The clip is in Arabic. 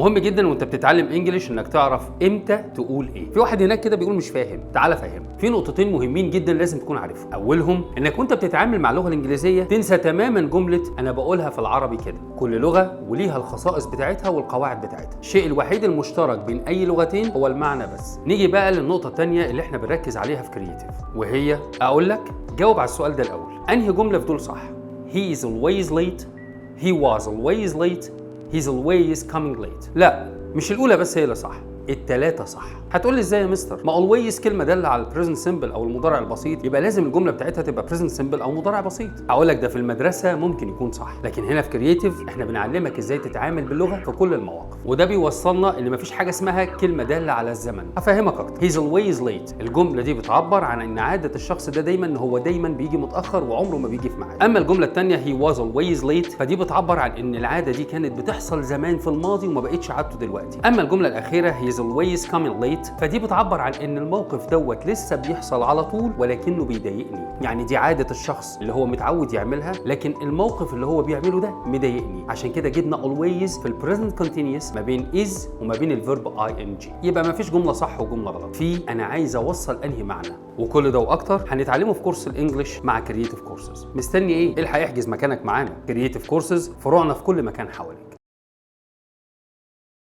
مهم جدا وانت بتتعلم انجليش انك تعرف امتى تقول ايه. في واحد هناك كده بيقول مش فاهم، تعالى فهمه. في نقطتين مهمين جدا لازم تكون عارفهم. اولهم انك وانت بتتعامل مع اللغه الانجليزيه تنسى تماما جمله انا بقولها في العربي كده. كل لغه وليها الخصائص بتاعتها والقواعد بتاعتها. الشيء الوحيد المشترك بين اي لغتين هو المعنى بس. نيجي بقى للنقطه الثانيه اللي احنا بنركز عليها في كرييتيف، وهي اقول لك جاوب على السؤال ده الاول. انهي جمله في دول صح؟ He is always late. He was always late. He's always coming late. لا، مش الأولى بس هي اللي صح، التلاتة صح. هتقول لي ازاي يا مستر؟ ما always كلمه داله على البريزنت سمبل او المضارع البسيط، يبقى لازم الجمله بتاعتها تبقى بريزنت سمبل او مضارع بسيط. هقول لك ده في المدرسه ممكن يكون صح، لكن هنا في كرييتيف احنا بنعلمك ازاي تتعامل باللغه في كل المواقف، وده بيوصلنا ان مفيش حاجه اسمها كلمه داله على الزمن. هفهمك اكتر. He's always late الجمله دي بتعبر عن ان عاده الشخص ده دايما ان هو دايما بيجي متاخر وعمره ما بيجي في ميعاد. اما الجمله الثانيه he was always late فدي بتعبر عن ان العاده دي كانت بتحصل زمان في الماضي وما بقتش عادته دلوقتي. اما الجمله الاخيره he is always coming late فدي بتعبر عن ان الموقف دوت لسه بيحصل على طول ولكنه بيضايقني. يعني دي عاده الشخص اللي هو متعود يعملها، لكن الموقف اللي هو بيعمله ده مضايقني. عشان كده جبنا always في البريزنت كونتينيوس ما بين is وما بين الفيرب ing. يبقى ما فيش جمله صح وجمله غلط، في انا عايز اوصل انهي معنى. وكل ده واكتر هنتعلمه في كورس الانجليش مع كرييتيف كورسز. مستني ايه؟ الحق احجز مكانك معانا. كرييتيف كورسز، فروعنا في كل مكان حواليك.